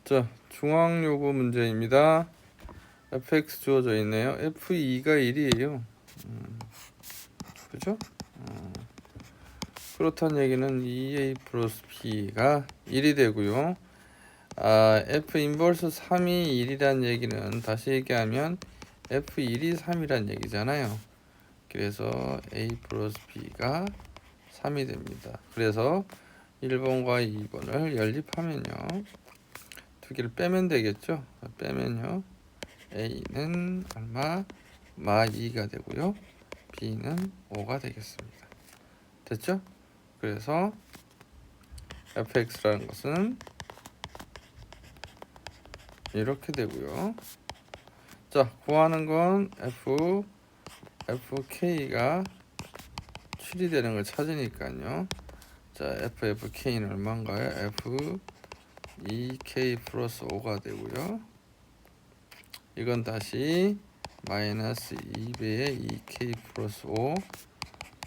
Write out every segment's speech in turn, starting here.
자, 중앙 요구 문제입니다. fx 주어져 있네요. f2가 1이에요. 그죠? 그렇다는 얘기는 2a 플러스 b가 1이 되고요. f 인버스 3이 1이란 얘기는 다시 얘기하면 f1이 3이란 얘기잖아요. 그래서 a 플러스 b가 3이 됩니다. 그래서 1번과 2번을 연립하면요. 두 개를 빼면 되겠죠. 빼면요. A는 얼마? 마 2가 되고요. B는 5가 되겠습니다. 됐죠? 그래서 fx라는 것은 이렇게 되고요. 자, 구하는 건 fk가 7이 되는 걸 찾으니까요. 자, fk는 얼마인가요? f2k 플러스 5가 되고요. 이건 다시 마이너스 2배의 2k 플러스 5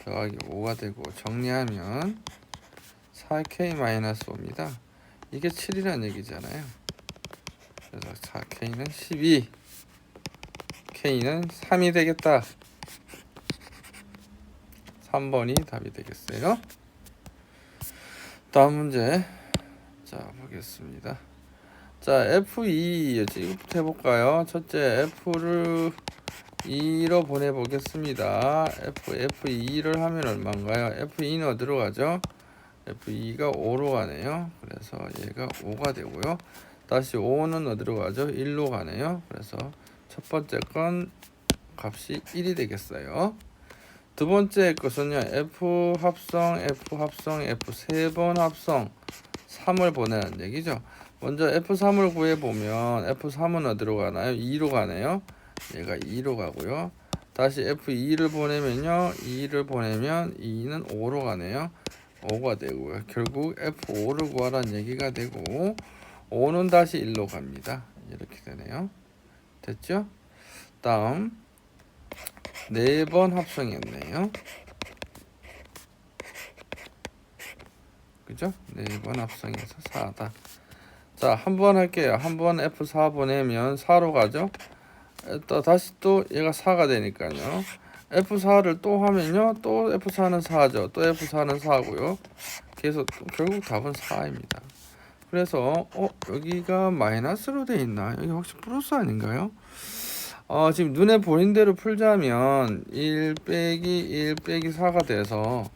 더하기 5가 되고 정리하면 4k 마이너스 5입니다. 이게 7이라는 얘기잖아요. 그래서 4k는 12, k는 3이 되겠다. 3번이 답이 되겠어요. 다음 문제 자 보겠습니다. 자 F2 이거부터 해볼까요? 첫째 F를 2로 보내보겠습니다. F2를 하면 얼마인가요? F2는 어디로 가죠? F2가 5로 가네요. 그래서 얘가 5가 되고요. 다시 5는 어디로 가죠? 1로 가네요. 그래서 첫 번째 건 값이 1이 되겠어요. 두 번째 것은요. F 합성, F 합성, F 세 번 합성 3을 보내는 얘기죠. 먼저 F3을 구해보면 F3은 어디로 가나요? 2로 가네요. 얘가 2로 가고요. 다시 F2를 보내면요. 2를 보내면 2는 5로 가네요. 5가 되고요. 결국 F5를 구하라는 얘기가 되고 5는 다시 1로 갑니다. 이렇게 되네요. 됐죠? 다음 4번 합성했네요. 그죠? 4번 합성해서 4다. 자, 한 번 할게요. 한 번 F4 보내면 4로 가죠? 또 다시 또 얘가 4가 되니까요. F4를 또 하면요. 또 F4는 4죠. 또 F4는 4고요. 그래서 결국 답은 4입니다. 그래서 여기가 마이너스로 돼 있나? 여기 혹시 플러스 아닌가요? 지금 눈에 보인 대로 풀자면 1 빼기 1 빼기 4가 돼서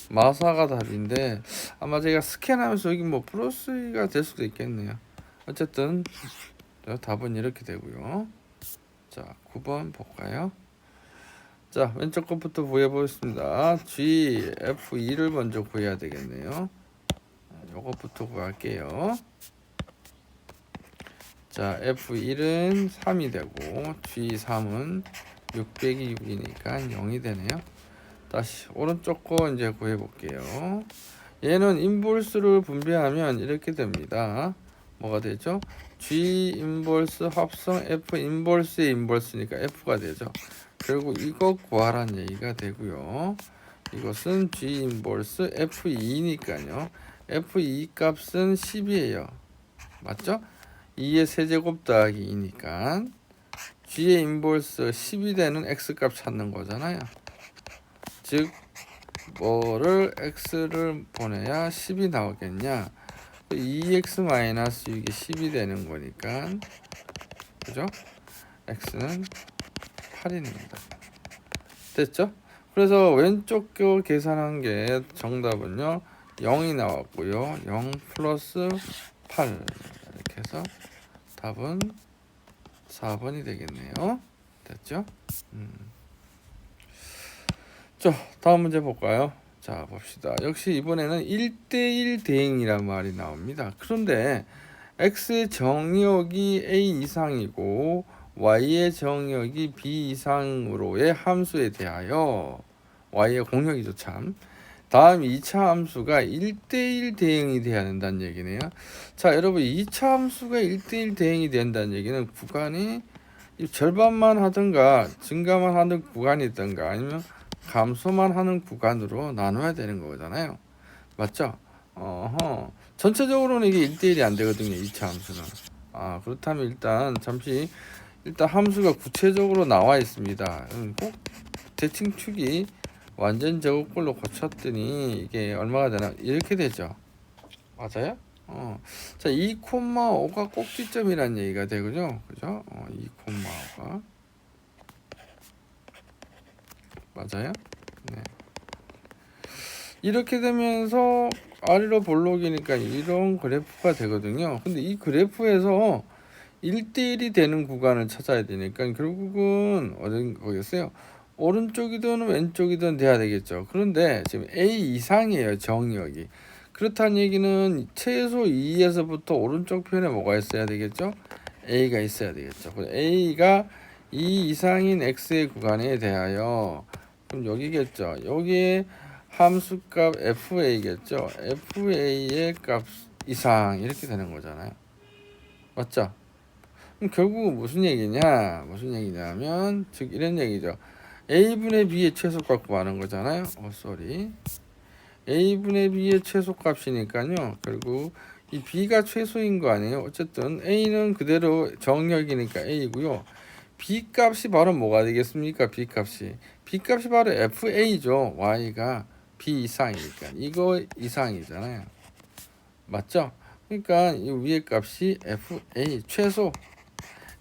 마사가 답인데 아마 제가 스캔하면서 여기 뭐 플러스가 될 수도 있겠네요. 어쨌든 답은 이렇게 되고요. 자, 9번 볼까요? 자, 왼쪽 것부터 구해 보겠습니다. G, F2를 먼저 구해야 되겠네요. 요것부터 구할게요. 자, F1은 3이 되고 G3은 6 빼기 6이니까 0이 되네요. 다시 오른쪽 거 이제 구해 볼게요. 얘는 인볼스를 분배하면 이렇게 됩니다. 뭐가 되죠? G 인볼스 합성 F 인볼스의 인볼스니까 F가 되죠. 결국 이거 구하라는 얘기가 되고요. 이것은 G 인볼스 F2니까요. F2 값은 10이에요. 맞죠? 2의 세제곱 더하기 2니까 G의 인볼스 10이 되는 X값 찾는 거잖아요. 즉 뭐를 X를 보내야 10이 나오겠냐? 2x-6이 10이 되는 거니까 그죠? X는 8입니다. 됐죠? 그래서 왼쪽 거 계산한 게 정답은요 0이 나왔고요 0 플러스 8 이렇게 해서 답은 4번이 되겠네요. 됐죠? 자, 다음 문제 볼까요? 자, 봅시다. 역시 이번에는 1대1 대응이란 말이 나옵니다. 그런데 x의 정역이 a 이상이고 y의 정역이 b 이상으로의 함수에 대하여 y의 공역이죠 참. 다음 2차 함수가 1대1 대응이 돼야 된다는 얘기네요. 자, 여러분 2차 함수가 1대1 대응이 된다는 얘기는 구간이 절반만 하든가 증가만 하는 구간이 있든가 아니면 감소만 하는 구간으로 나눠야 되는 거잖아요. 맞죠? 전체적으로는 이게 1대1이 안 되거든요. 2차 함수는. 그렇다면 일단 함수가 구체적으로 나와 있습니다. 꼭 대칭축이 완전 제곱꼴로 고쳤더니 이게 얼마가 되나 이렇게 되죠. 맞아요? 자, 2,5가 꼭지점이라는 얘기가 되거든요. 그죠? 2,5가 맞아요? 네. 이렇게 되면서 아래로 볼록이니까 이런 그래프가 되거든요. 근데 이 그래프에서 1대1이 되는 구간을 찾아야 되니까 결국은 어디겠어요? 오른쪽이든 왼쪽이든 돼야 되겠죠. 그런데 지금 A 이상이에요. 정의역이. 그렇다는 얘기는 최소 2에서부터 오른쪽 편에 뭐가 있어야 되겠죠? A가 있어야 되겠죠. A가 2 이상인 X의 구간에 대하여 그럼 여기겠죠. 여기에 함수값 FA겠죠. FA의 값 이상 이렇게 되는 거잖아요. 맞죠? 그럼 결국은 무슨 얘기냐면 즉 이런 얘기죠. A분의 B의 최소값 구하는 거잖아요. A분의 B의 최소값이니까요. 결국 이 B가 최소인 거 아니에요. 어쨌든 A는 그대로 정역이니까 A고요. B 값이 바로 뭐가 되겠습니까? B 값이 바로 FA죠. Y가 B 이상이니까 이거 이상이잖아요. 맞죠? 그러니까 이 위의 값이 FA 최소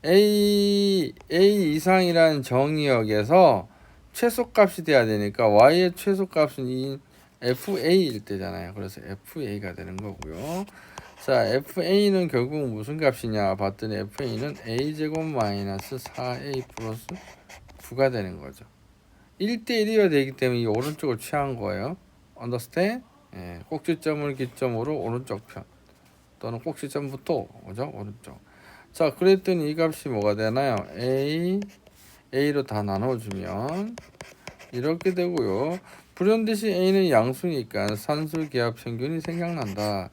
A 이상이라는 정의역에서 최소값이 돼야 되니까 Y의 최소값은 이 FA일 때잖아요. 그래서 FA가 되는 거고요. 자, FA는 결국 무슨 값이냐 봤더니 FA는 A제곱 마이너스 4A 플러스 9가 되는 거죠. 1대1이어야 되기 때문에 이 오른쪽을 취한 거예요. understand? 예, 꼭지점을 기점으로 오른쪽 편 또는 꼭지점부터 그죠? 오른쪽. 자, 그랬더니 이 값이 뭐가 되나요? A로 다 나눠주면 이렇게 되고요. 불현듯이 A는 양수니까 산술 기하 평균이 생각난다.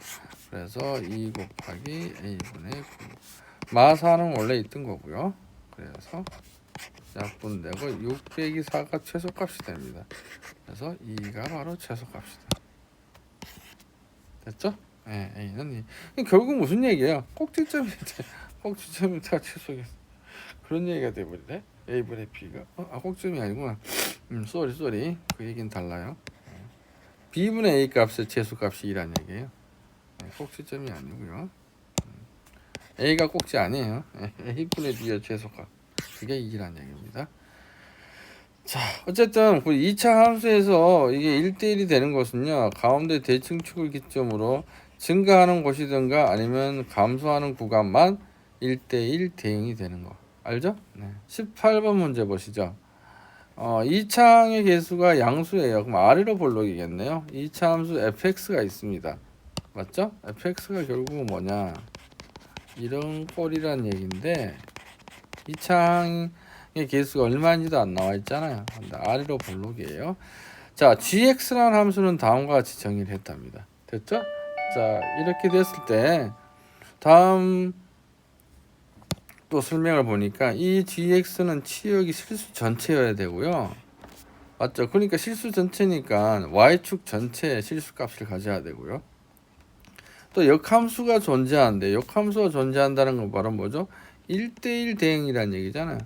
그래서 2 곱하기 A분의 9. 마사는 원래 있던 거고요. 그래서 약분되고 6 빼기 4가 최소값이 됩니다. 그래서 2가 바로 최소값이다. 됐죠? 네, A는 2. 결국 무슨 얘기예요? 꼭지점이 다 최소겠어. 그런 얘기가 돼버리네. A분의 B가 꼭지점이 아니구나. 쏘리 그 얘기는 달라요. B분의 A 값의 최소값이 2란 얘기예요. 꼭지점이 아니고요. A가 꼭지 아니에요. A분의 B의 최소값 그게 2란 얘기입니다. 자, 어쨌든 2차 함수에서 이게 1대1이 되는 것은요. 가운데 대칭축을 기점으로 증가하는 곳이든가 아니면 감소하는 구간만 1대1 대응이 되는 거. 알죠? 네. 18번 문제 보시죠. 2차항의 개수가 양수예요. 그럼 아래로 볼록이겠네요. 2차 함수 fx가 있습니다. 맞죠? fx가 결국은 뭐냐? 이런 꼴이란 얘기인데 2차항의 개수가 얼마인지도 안 나와 있잖아요. 근데 아래로 볼록이에요. 자, gx라는 함수는 다음과 같이 정의를 했답니다. 됐죠? 자, 이렇게 됐을 때 다음 또 설명을 보니까 이 gx는 치역이 실수 전체여야 되고요. 맞죠? 그러니까 실수 전체니까 y축 전체의 실수값을 가져야 되고요. 또 역함수가 존재하는데 역함수가 존재한다는 건 바로 뭐죠? 1대1 대응이라는 얘기잖아요.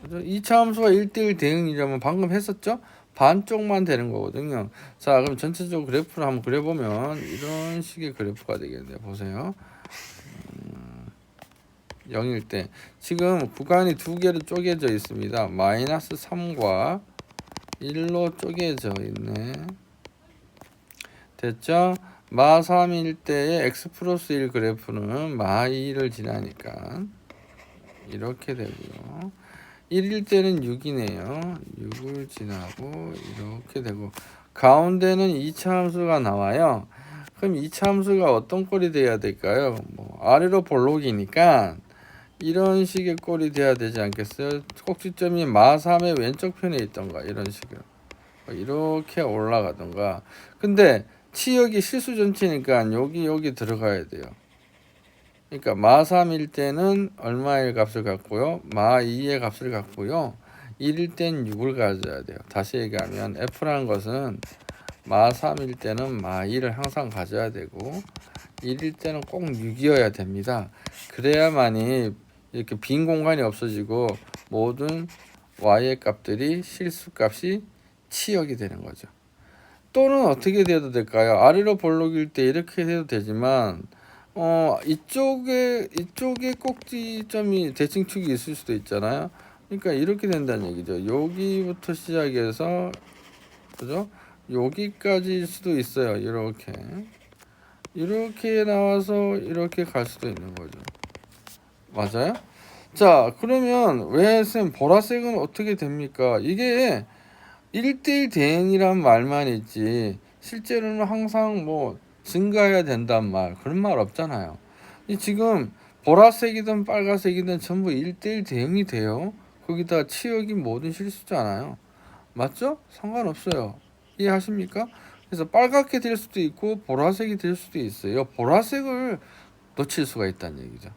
그죠? 2차 함수가 1대1 대응이라면 방금 했었죠? 반쪽만 되는 거거든요. 자, 그럼 전체적으로 그래프를 한번 그려보면 이런 식의 그래프가 되겠네요. 보세요. 0일 때 지금 구간이 두 개로 쪼개져 있습니다. 마이너스 3과 1로 쪼개져 있네. 됐죠? 마 3일 때의 x 플러스 1 그래프는 마 2를 지나니까 이렇게 되고요. 1일 때는 6이네요. 6을 지나고 이렇게 되고 가운데는 2차 함수가 나와요. 그럼 2차 함수가 어떤 꼴이 돼야 될까요? 아래로 볼록이니까 이런 식의 꼴이 돼야 되지 않겠어요? 꼭지점이 마 3의 왼쪽 편에 있던가 이런 식으로 이렇게 올라가던가. 근데 치역이 실수 전체니까 여기 들어가야 돼요. 그러니까 마 3일 때는 얼마의 값을 갖고요. 마 2의 값을 갖고요. 1일 땐 6을 가져야 돼요. 다시 얘기하면 F라는 것은 마 3일 때는 마 2를 항상 가져야 되고 1일 때는 꼭 6이어야 됩니다. 그래야만이 이렇게 빈 공간이 없어지고 모든 y의 값들이 실수값이 치역이 되는 거죠. 또는 어떻게 돼도 될까요? 아래로 볼록일 때 이렇게 해도 되지만 이쪽에 꼭지점이 대칭축이 있을 수도 있잖아요. 그러니까 이렇게 된다는 얘기죠. 여기부터 시작해서 그죠? 여기까지일 수도 있어요. 이렇게 나와서 이렇게 갈 수도 있는 거죠. 맞아요? 자, 그러면 왜 쌤 보라색은 어떻게 됩니까? 이게 1대1 대응이란 말만 있지 실제로는 항상 뭐 증가해야 된단 말 그런 말 없잖아요. 지금 보라색이든 빨간색이든 전부 1대1 대응이 돼요. 거기다 치역이 모든 실수잖아요. 맞죠? 상관없어요. 이해하십니까? 그래서 빨갛게 될 수도 있고 보라색이 될 수도 있어요. 보라색을 놓칠 수가 있다는 얘기죠.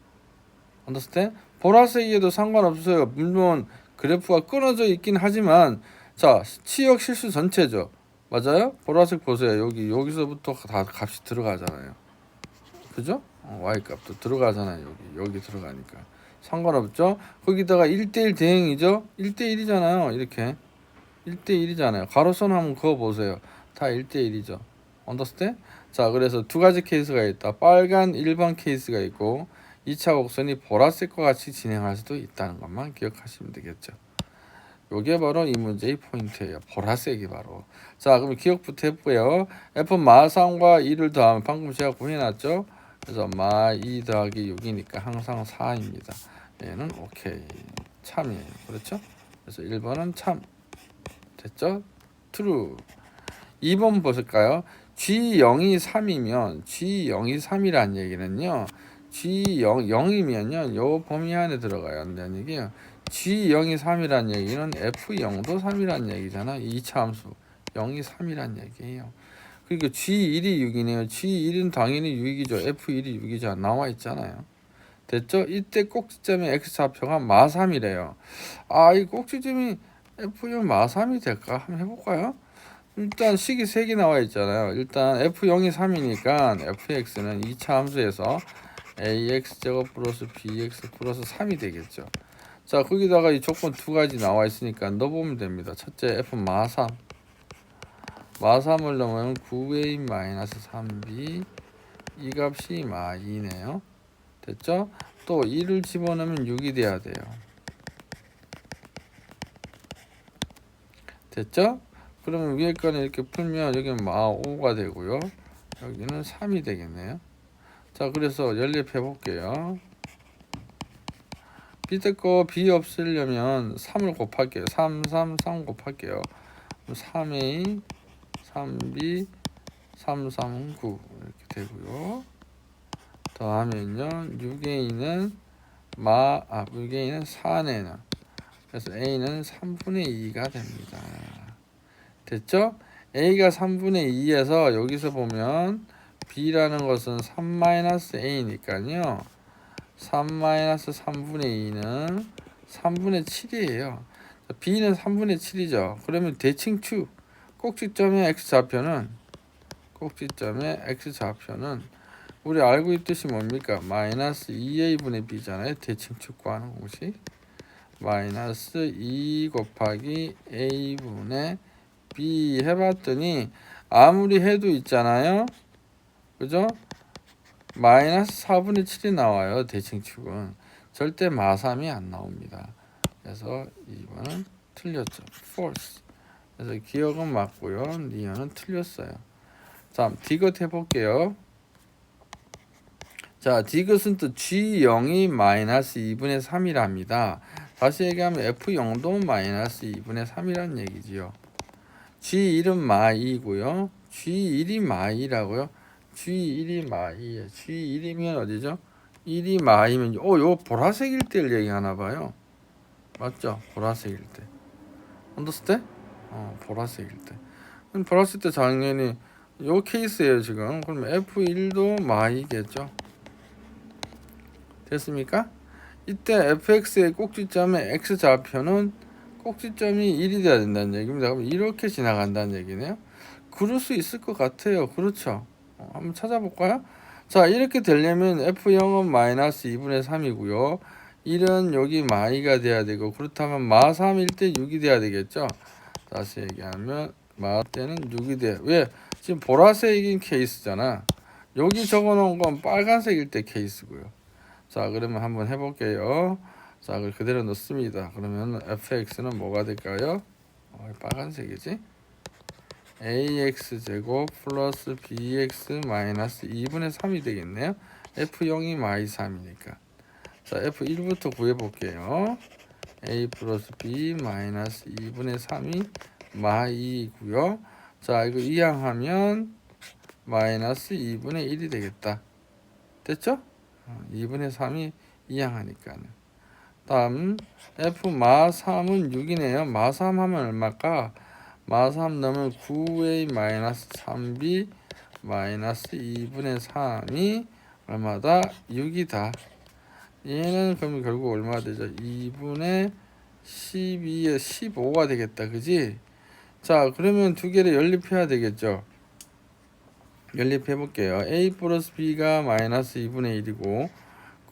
understand? 보라색에도 상관없어요. 물론 그래프가 끊어져 있긴 하지만 자, 치역 실수 전체죠. 맞아요? 보라색 보세요. 여기서부터 다 값이 들어가잖아요. 그죠? y 값도 들어가잖아요. 여기 들어가니까 상관없죠. 거기다가 1대1 대응이죠. 1대1이잖아요. 이렇게 1대1이잖아요. 가로선 한번 그어 보세요. 다 1대1이죠. understand? 자, 그래서 두 가지 케이스가 있다. 빨간 1번 케이스가 있고 2차 곡선이 보라색과 같이 진행할 수도 있다는 것만 기억하시면 되겠죠. 요게 바로 이 문제의 포인트예요. 보라색이 바로. 자, 그럼 기억부터 해볼게요. f 마3과 2를 더하면 방금 제가 구해놨죠. 그래서 마2 더하기 6이니까 항상 4입니다. 얘는 오케이. 참이에요. 그렇죠? 그래서 1번은 참. 됐죠? true. 2번 보실까요? G0이 3이면 G0이 3이란 얘기는요. G0이면요. 요 범위 안에 들어가야 한다는 얘기예요. G0이 3이란 얘기는 F0도 3이란 얘기잖아. 2차 함수 0이 3이란 얘기예요. 그러니까 G1이 6이네요. G1은 당연히 6이죠. F1이 6이죠. 나와 있잖아요. 됐죠? 이때 꼭지점의 X좌표가 마3이래요. 아, 이 꼭지점이 F0 마3이 될까? 한번 해볼까요? 일단 식이 3개 나와 있잖아요. 일단 F0이 3이니까 Fx는 2차 함수에서 AX제곱 플러스 BX 플러스 3이 되겠죠. 자, 거기다가 이 조건 두 가지 나와 있으니까 넣어보면 됩니다. 첫째 F 마3. 마3을 넣으면 9A 마이너스 3B 이 값이 마2네요. 됐죠? 또 2를 집어넣으면 6이 돼야 돼요. 됐죠? 그러면 위에 거는 이렇게 풀면 여기는 마5가 되고요. 여기는 3이 되겠네요. 자, 그래서 연립해 볼게요. 밑에 거 B 없애려면 3을 곱할게요. 3 곱할게요. 3A, 3B, 3은 9 이렇게 되고요. 더하면요. 6A는 6A는 4네요. 그래서 A는 3분의 2가 됩니다. 됐죠? A가 3분의 2에서 여기서 보면 B라는 것은 3-A니까요. 3-3분의 2는 3분의 7이에요. B는 3분의 7이죠. 그러면 대칭축 꼭지점의 X좌표는 우리 알고 있듯이 뭡니까? 마이너스 2A분의 B잖아요. 대칭축 구하는 공식. 마이너스 2 곱하기 A분의 B 해봤더니 아무리 해도 있잖아요. 그죠? 마이너스 4분의 7이 나와요. 대칭축은. 절대 마3이 안 나옵니다. 그래서 2번은 틀렸죠. false. 그래서 기억은 맞고요. 니은은 틀렸어요. 자, 디귿 해볼게요. 자, 디귿은 또 G0이 마이너스 2분의 3이랍니다. 다시 얘기하면 F0도 마이너스 2분의 3이라는 얘기지요. G1은 마2고요. G1이 마2라고요. G1이 마2예요. G1이면 어디죠? 1이 마이면 요 보라색일 때를 얘기하나 봐요. 맞죠? 보라색일 때. understand? 보라색일 때. 그럼 보라색 때 당연히 요 케이스예요, 지금. 그럼 F1도 마이겠죠? 됐습니까? 이때 fx의 꼭지점의 x좌표는 꼭지점이 1이 돼야 된다는 얘기입니다. 그럼 이렇게 지나간다는 얘기네요. 그럴 수 있을 것 같아요. 그렇죠. 한번 찾아볼까요? 자, 이렇게 되려면 F0은 마이너스 2분의 3이고요. 1은 여기 마이가 돼야 되고, 그렇다면 마 3일 때 6이 돼야 되겠죠. 다시 얘기하면 마 때는 6이 돼. 왜? 지금 보라색인 케이스잖아. 여기 적어놓은 건 빨간색일 때 케이스고요. 자, 그러면 한번 해볼게요. 자, 그걸 그대로 넣습니다. 그러면 fx는 뭐가 될까요? 빨간색이지? ax제곱 플러스 bx 마이너스 2분의 3이 되겠네요. f0이 마이 3이니까. 자, f1부터 구해볼게요. a 플러스 b 마이너스 2분의 3이 마이 2고요. 자, 이거 이항하면 마이너스 2분의 1이 되겠다. 됐죠? 2분의 3이 이항하니까는. 다음 f 마 3은 6이네요. 마 3 하면 얼마일까? 마 3 넣으면 9a 마이너스 3b 마이너스 2분의 3이 얼마다? 6이다. 얘는 그럼 결국 얼마 되죠? 2분의 12에 15가 되겠다. 그지? 자, 그러면 두 개를 연립해야 되겠죠? 연립해 볼게요. a 플러스 b가 마이너스 2분의 1이고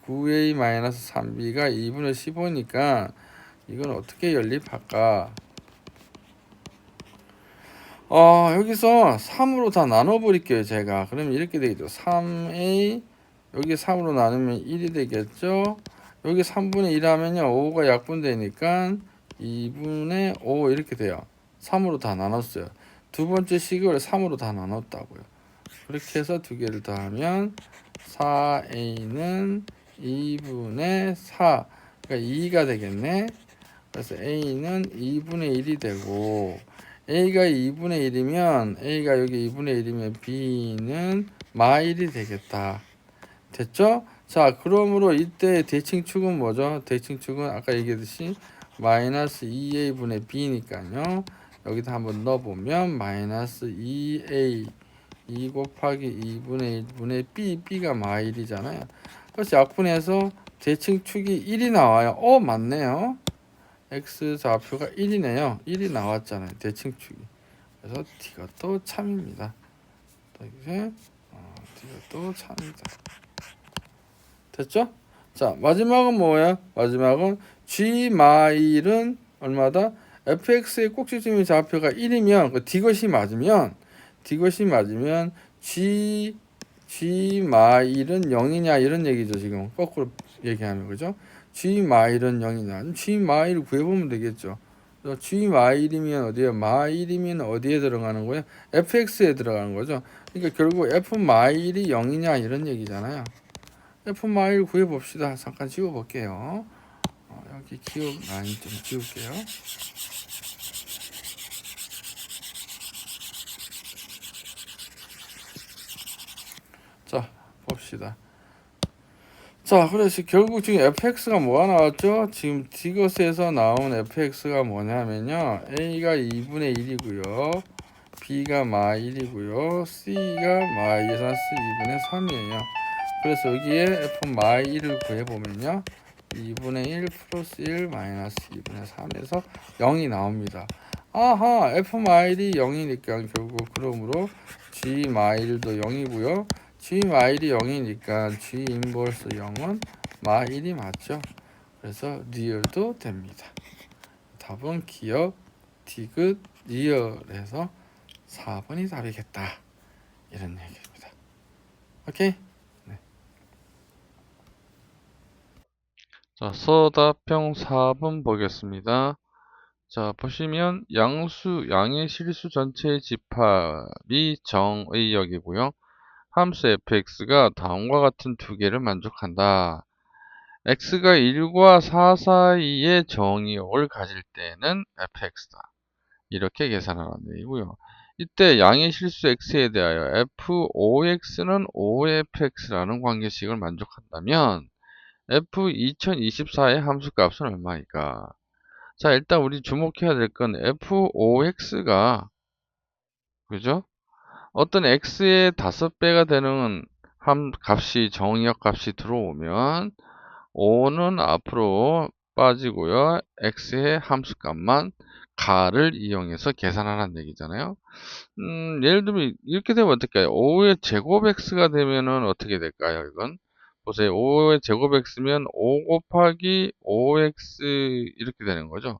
9a 마이너스 3b가 2분의 15니까 이건 어떻게 연립할까? 여기서 3으로 다 나눠버릴게요. 제가. 그러면 이렇게 되겠죠. 3a 여기 3으로 나누면 1이 되겠죠. 여기 3분의 1 하면요 5가 약분되니까 2분의 5 이렇게 돼요. 3으로 다 나눴어요. 두 번째 식을 3으로 다 나눴다고요. 그렇게 해서 두 개를 더하면 4a는 2분의 4 그러니까 2가 되겠네. 그래서 a는 2분의 1이 되고 a가 2분의 1이면 a가 여기 2분의 1이면 b는 마1이 되겠다. 됐죠? 자, 그러므로 이때 대칭축은 뭐죠? 대칭축은 아까 얘기했듯이 마이너스 2a분의 b니까요. 여기다 한번 넣어보면 마이너스 2a 2 곱하기 2분의 1분의 b가 마1이잖아요. 그래서 약분해서 대칭축이 1이 나와요. 맞네요. x 좌표가 1이네요. 1이 나왔잖아요. 대칭축이. 그래서 t가 또 참입니다. 또 이제 t가 또 참입니다. 됐죠? 자, 마지막은 뭐예요? 마지막은 g 마일은 얼마다? fx의 꼭지점의 좌표가 1이면 그 d것이 맞으면 g 마일은 0이냐 이런 얘기죠. 지금 거꾸로 얘기하면 그죠? g 마일은 0이냐? g 마일을 구해보면 되겠죠. g 마일이면 어디에? 마일이면 어디에 들어가는 거예요? fx에 들어가는 거죠. 그러니까 결국 f 마일이 0이냐 이런 얘기잖아요. f 마일 구해봅시다. 잠깐 지워볼게요. 여기 기억 라인 좀 지울게요. 자, 봅시다. 자, 그래서 결국 지금 fx가 뭐가 나왔죠? 지금 디귿에서 나온 fx가 뭐냐면요. a가 2분의 1이고요. b가 마 1이고요. c가 마 2에서 2분의 3이에요. 그래서 여기에 f 마 1을 구해보면요. 2분의 1 플러스 1 마이너스 2분의 3에서 0이 나옵니다. 아하, f 마일이 0이니까 결국 그러므로 g 마일도 0이고요. g 마일이 0이니까 g 인버스 0은 마1이 맞죠. 그래서 리얼도 됩니다. 답은 기억, 디귿, 리얼에서 4번이 답이겠다. 이런 얘기입니다. 오케이? 네. 자, 서답형 4번 보겠습니다. 자, 보시면 양의 실수 전체의 집합이 정의역이고요. 함수 fx가 다음과 같은 두 개를 만족한다. x가 1과 4 사이의 정의역을 가질 때는 fx다. 이렇게 계산하는 얘기고요. 이때 양의 실수 x에 대하여 f5x는 5fx라는 관계식을 만족한다면 f 2024의 함수값은 얼마일까? 자, 일단 우리 주목해야 될 건 f5x가 그죠? 어떤 x의 5배가 되는 값이 정의역 값이 들어오면 5는 앞으로 빠지고요. x의 함수값만 가를 이용해서 계산하라는 얘기잖아요. 예를 들면 이렇게 되면 어떨까요? 5의 제곱 x가 되면은 어떻게 될까요? 이건 보세요. 5의 제곱 x면 5 곱하기 5x 이렇게 되는 거죠.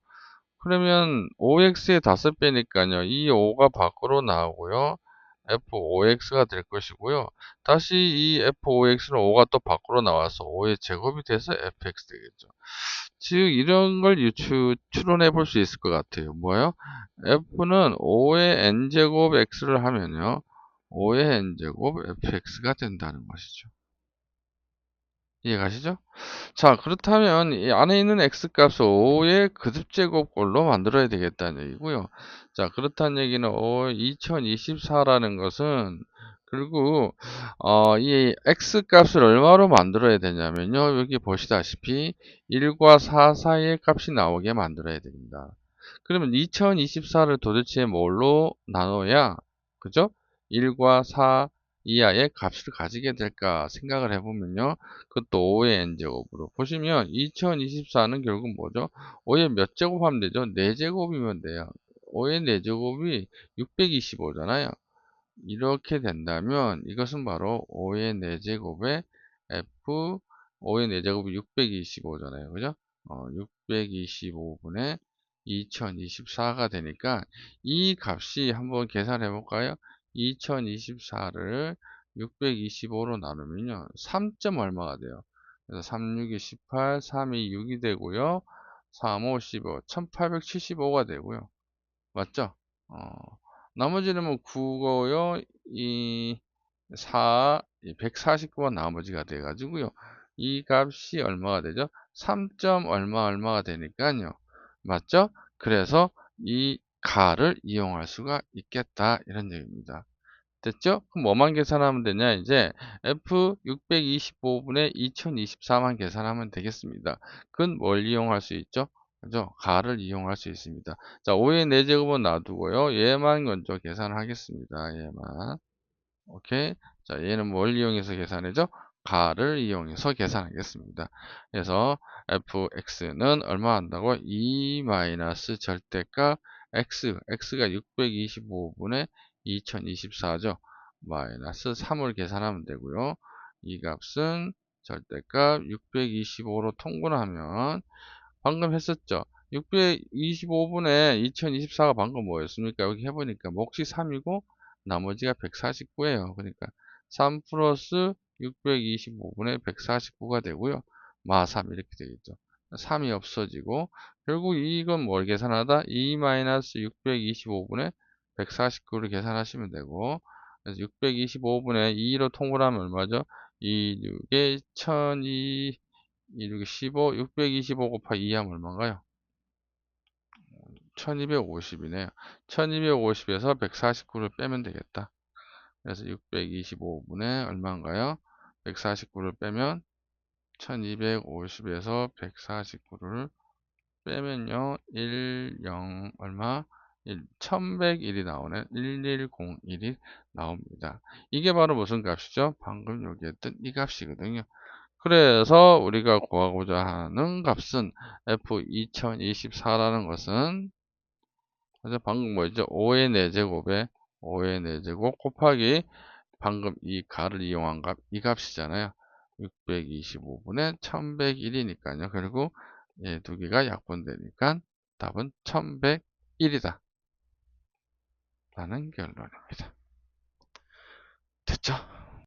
그러면 5x의 5배니까요. 이 5가 밖으로 나오고요. f5x가 될 것이고요. 다시 이 f5x는 5가 또 밖으로 나와서 5의 제곱이 돼서 fx 되겠죠. 즉 이런 걸 추론해 볼 수 있을 것 같아요. 뭐요? f는 5의 n제곱 x를 하면요. 5의 n제곱 fx가 된다는 것이죠. 이해가시죠? 자, 그렇다면 이 안에 있는 x값을 5의 그듭제곱꼴로 만들어야 되겠다는 얘기고요. 자, 그렇다는 얘기는 2024라는 것은 결국 이 x값을 얼마로 만들어야 되냐면요. 여기 보시다시피 1과 4 사이의 값이 나오게 만들어야 됩니다. 그러면 2024를 도대체 뭘로 나눠야 그죠? 1과 4 이하의 값을 가지게 될까 생각을 해보면요. 그것도 5의 n제곱으로 보시면 2024는 결국 뭐죠? 5의 몇 제곱하면 되죠? 4제곱이면 돼요. 5의 4제곱이 625잖아요. 이렇게 된다면 이것은 바로 5의 4제곱의 f 5의 4제곱이 625잖아요. 그죠? 625분의 2024가 되니까 이 값이 한번 계산해 볼까요? 2024를 625로 나누면요. 3점 얼마가 돼요? 그래서 3, 6이 18, 3이 6이 되고요. 3, 5, 15, 1875가 되고요. 맞죠? 나머지는 뭐 9고요. 이 4, 149가 나머지가 돼가지고요. 이 값이 얼마가 되죠? 3점 얼마가 되니까요. 맞죠? 그래서 이 가를 이용할 수가 있겠다. 이런 얘기입니다. 됐죠? 그럼 뭐만 계산하면 되냐? 이제 F625분의 2024만 계산하면 되겠습니다. 그건 뭘 이용할 수 있죠? 그죠? 가를 이용할 수 있습니다. 자, 5의 4제곱은 놔두고요. 얘만 먼저 계산하겠습니다. 얘만. 오케이. 자, 얘는 뭘 이용해서 계산하죠? 가를 이용해서 계산하겠습니다. 그래서 fx는 얼마 한다고? 2 마이너스 절대값 x가 625분의 2024죠. 마이너스 3을 계산하면 되고요. 이 값은 절대값 625로 통분을 하면 방금 했었죠. 625분의 2024가 방금 뭐였습니까? 여기 해보니까 몫이 3이고 나머지가 149예요. 그러니까 3 플러스 625분의 149가 되고요. 마 3 이렇게 되겠죠. 3이 없어지고 결국 이건 뭘 계산하다? 2 마이너스 625분의 149를 계산하시면 되고 그래서 625분의 2로 통분하면 얼마죠? 2, 6에 1002 2, 6, 15, 625 곱하기 2 하면 얼마인가요? 1250이네요. 1250에서 149를 빼면 되겠다. 그래서 625분의 얼마인가요? 149를 빼면 1250에서 149를 빼면요. 1, 0 얼마? 1101이 나오네. 1101이 나옵니다. 이게 바로 무슨 값이죠? 방금 여기 했던 이 값이거든요. 그래서 우리가 구하고자 하는 값은 F2024라는 것은 그래서 방금 뭐였죠? 5의 4제곱에 5의 4제곱 곱하기 방금 이 가를 이용한 값, 이 값이잖아요. 625분의 1101이니까요. 결국 두 개가 약분되니까 답은 1101이다. 라는 결론입니다. 됐죠?